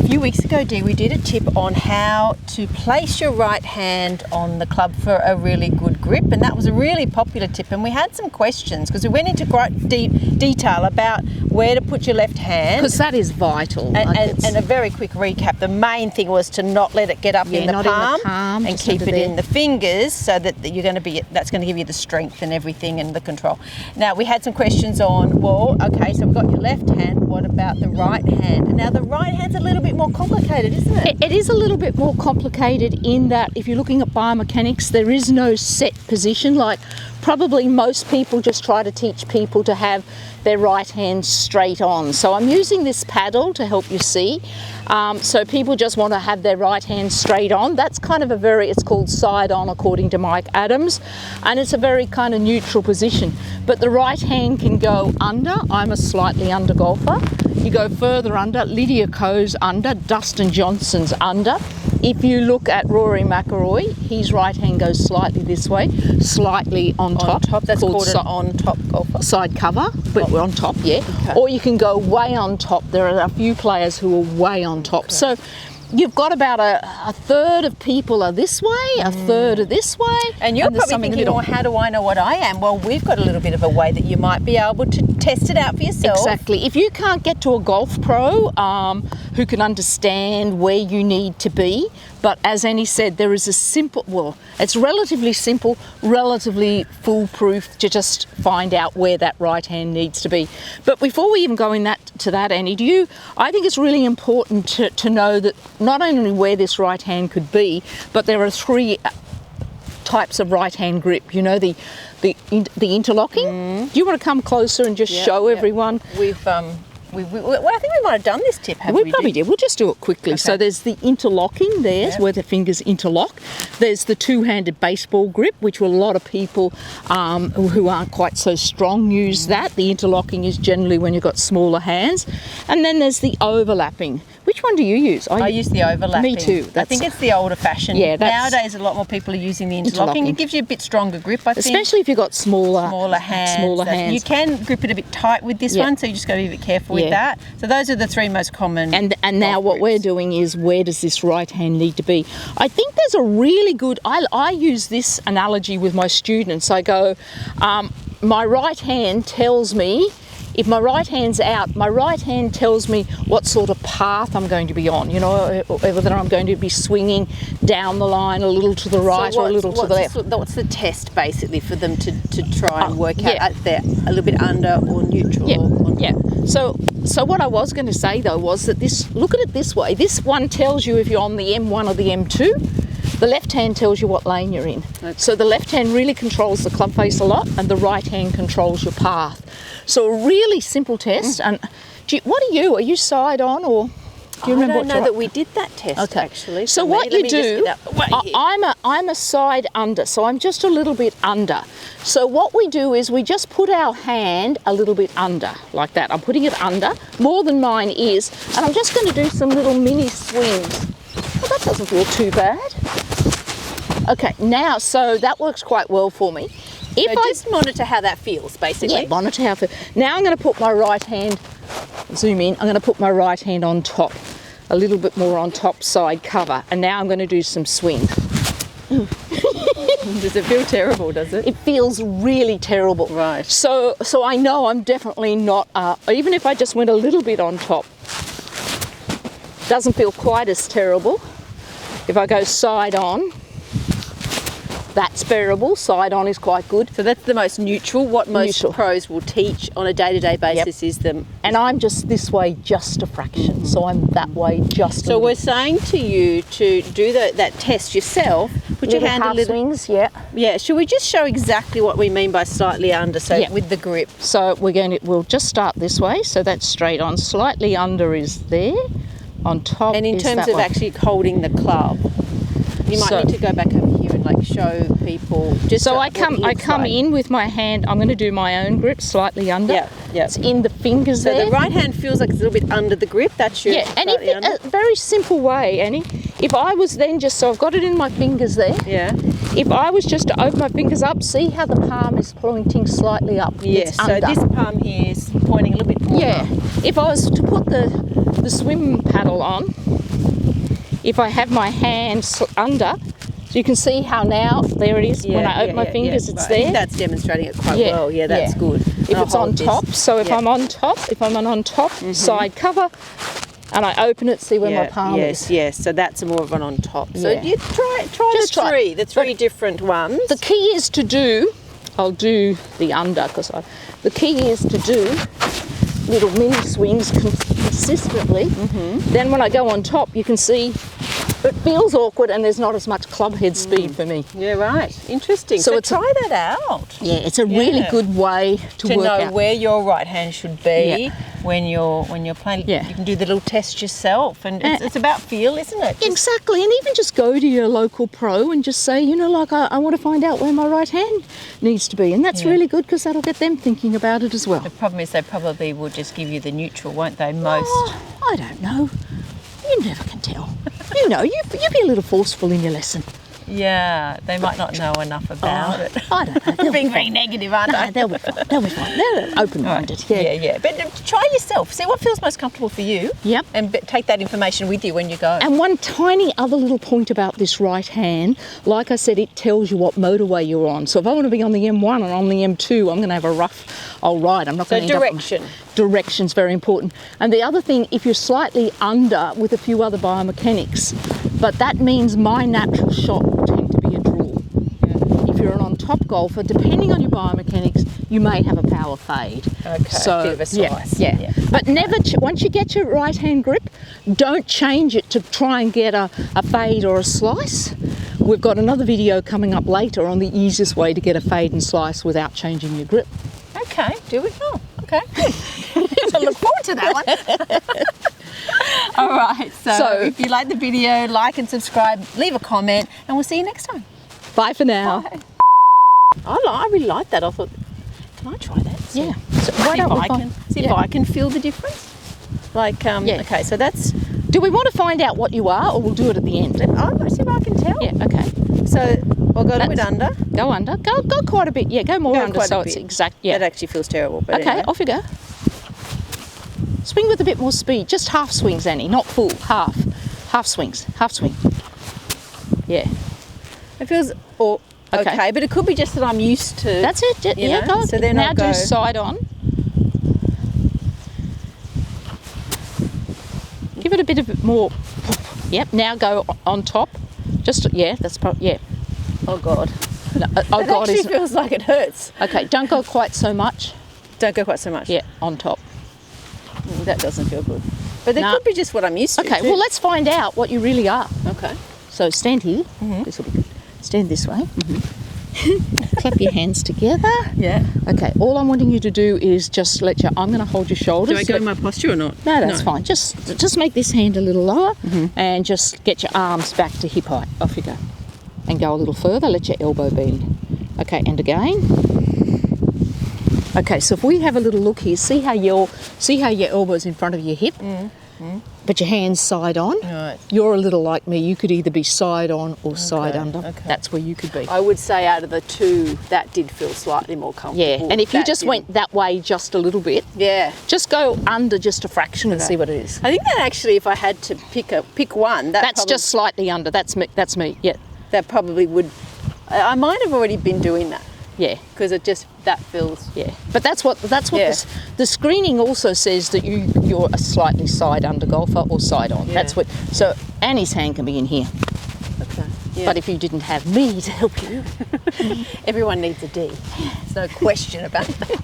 few weeks ago, Dee, we did a tip on how to place your right hand on the club for a really good grip, and that was a really popular tip. And we had some questions because we went into quite deep detail about where to put your left hand. Because that is vital. And a very quick recap, the main thing was to not let it get up in the palm and keep it in the fingers, so that you're going to be, that's going to give you the strength and everything and the control. Now, we had some questions on, well, okay, so we've got your left hand, what about the right hand? Now, the right hand's a little bit more complicated, isn't it? It is a little bit more complicated in that if you're looking at biomechanics, there is no set position. Like probably most people just try to teach people to have their right hand straight on. So I'm using this paddle to help you see. So people just want to have their right hand straight on. That's kind of it's called side on according to Mike Adams, and it's a very kind of neutral position. But the right hand can go under. I'm a slightly under golfer. You go further under. Lydia Ko's under. Dustin Johnson's under. If you look at Rory McIlroy, his right hand goes slightly this way, slightly on top. That's called an on-top golfer. Side cover, but we're on top, yeah. Okay. Or you can go way on top. There are a few players who are way on top. Okay. So you've got about a third of people are this way, a third are this way. And you're probably thinking, well, how do I know what I am? Well, we've got a little bit of a way that you might be able to test it out for yourself. Exactly. If you can't get to a golf pro who can understand where you need to be, but as Annie said, there is a simple, well, it's relatively simple, relatively foolproof to just find out where that right hand needs to be. But before we even go to that, Annie, I think it's really important to know that not only where this right hand could be, but there are three types of right hand grip. You know, the interlocking. Do you want to come closer and just show everyone? Well, I think we might have done this tip, haven't we? We probably did. We'll just do it quickly. Okay. So there's the interlocking there, where the fingers interlock. There's the two-handed baseball grip, which a lot of people who aren't quite so strong use that. The interlocking is generally when you've got smaller hands. And then there's the overlapping. Which one do you use? I use the overlapping. Me too. I think it's the older-fashioned. Yeah, nowadays a lot more people are using the interlocking. It gives you a bit stronger grip, I think. Especially if you've got smaller hands. You can grip it a bit tight with this one, so you just got to be a bit careful with that. So those are the three most common. And now what we're doing is, where does this right hand need to be? I think there's a really good, I use this analogy with my students. I go, my right hand tells me, if my right hand's out, my right hand tells me what sort of path I'm going to be on, you know, whether I'm going to be swinging down the line a little to the right or a little to the left. What's the test, basically, for them to try and work out if they're a little bit under or neutral? So what I was going to say, though, was that look at it this way. This one tells you if you're on the M1 or the M2. The left hand tells you what lane you're in. Okay. So the left hand really controls the club face a lot, and the right hand controls your path. So a really simple test. And what are you? Are you side on, or do you remember? I don't know that we did that test actually. So what you do, I'm a side under, so I'm just a little bit under. So what we do is we just put our hand a little bit under, like that. I'm putting it under, more than mine is, and I'm just going to do some little mini swings. Well, that doesn't feel too bad. Okay, now, so that works quite well for me. If I just monitor how that feels, basically. Yeah, monitor how it feels. Now I'm going to put my right hand, zoom in, I'm going to put my right hand on top, a little bit more on top, side cover, and now I'm going to do some swings. Does it feel terrible, does it? It feels really terrible. Right. So I know I'm definitely not, even if I just went a little bit on top, doesn't feel quite as terrible. If I go side on, that's bearable. Side on is quite good. So that's the most neutral. What most pros will teach on a day-to-day basis is them. And I'm just this way just a fraction. So I'm that way just a So we're saying to you to do that test yourself. Put your hand a little. Swings, yeah. Yeah. Should we just show exactly what we mean by slightly under? So with the grip. So we'll just start this way. So that's straight on. Slightly under is there. On top. And in terms of actually holding the club, you might need to go back over here and show people. I come in with my hand. I'm going to do my own grip slightly under. Yeah. It's in the fingers there. So the right hand feels like it's a little bit under the grip. That's your and a very simple way, Annie. If I was then so I've got it in my fingers there. Yeah. If I was just to open my fingers up, see how the palm is pointing slightly up. Yes. So this palm here is pointing a little bit more up. If I was to put the the swim paddle on, if I have my hand under, so you can see how now, there it is, when I open my fingers, it's right. there. I think that's demonstrating it quite well. Yeah, that's good. If it's on top, so if I'm on top, side cover, and I open it, see where my palm is. Yes, so that's more of an on top. So Yeah. you try the three different ones. The key is to do, I'll do the under, because the key is to do little mini swings consistently. Then when I go on top, you can see it feels awkward and there's not as much club head speed for me. Yeah, right. Interesting. So try that out. Yeah, it's a really good way to work know out where your right hand should be when you're playing. Yeah. You can do the little test yourself, and it's about feel, isn't it? Exactly, and even just go to your local pro and just say, you know, like I want to find out where my right hand needs to be, and that's really good because that'll get them thinking about it as well. The problem is they probably will just give you the neutral, won't they? Most. Oh, I don't know. You never can tell. You know, you be a little forceful in your lesson. Yeah, they might not know enough about it. I don't know. They're being very negative, aren't No, they? they'll be fine. They'll be fine. They're open-minded. Yeah. But try yourself. See what feels most comfortable for you. Yep. And take that information with you when you go. And one tiny other little point about this right hand, like I said, it tells you what motorway you're on. So if I want to be on the M1 and on the M2, I'm going to have a rough old ride. I'm not going to end direction. Direction's very important. And the other thing, if you're slightly under with a few other biomechanics, but that means my natural shot will tend to be a draw. If you're an on-top golfer, depending on your biomechanics, you may have a power fade. Okay, So, bit of a slice. Yeah. But never, once you get your right-hand grip, don't change it to try and get a fade or a slice. We've got another video coming up later on the easiest way to get a fade and slice without changing your grip. Okay, do we? Oh, okay. I look forward to that one. All right, so if you like the video, like and subscribe, leave a comment, and we'll see you next time. Bye for now. Bye. I really like that. I thought, can I try that? Yeah. So See if I can feel the difference. Like, okay, so that's... Do we want to find out what you are, or we'll do it at the end? Oh, see if I can tell. Yeah, okay. So we'll go a bit under. Go under. Go quite a bit. Yeah, go more under so it's exact. Yeah. That actually feels terrible. But Okay, anyway. off you go. Swing with a bit more speed. Just half swings, Annie, not full. Half. Half swings. Half swing. Yeah. It feels okay, but it could be just that I'm used to... That's it. You know? Go. So then now I'll go... do side on. Give it a bit of more. Yep. Now go on top. Just that's probably Oh God. No, It actually feels like it hurts. Okay. Don't go quite so much. Don't go quite so much. Yeah. On top. That doesn't feel good. But it could be just what I'm used to. Okay. Well, let's find out what you really are. Okay. So stand here. This will be good. Stand this way. Clap your hands together. Yeah. Okay. All I'm wanting you to do is just I'm going to hold your shoulders. Do I go in my posture or not? No, that's fine. Just make this hand a little lower and just get your arms back to hip height. Off you go. And go a little further. Let your elbow bend. Okay. And again. Okay. So if we have a little look here, see how your elbow's in front of your hip. But your hands side on. Right. You're a little like me. You could either be side on or side under. Okay. That's where you could be. I would say out of the two, that did feel slightly more comfortable. Yeah, and if you just went that way just a little bit, just go under just a fraction and see what it is. I think that actually, if I had to pick one, that's just slightly under. That's me. Yeah. That probably would. I might have already been doing that. Yeah, because that feels. Yeah, but that's what the screening also says, that you're a slightly side under golfer or side on. Yeah. That's what. So Annie's hand can be in here. Okay. Yeah. But if you didn't have me to help you, everyone needs a D. There's no question about that.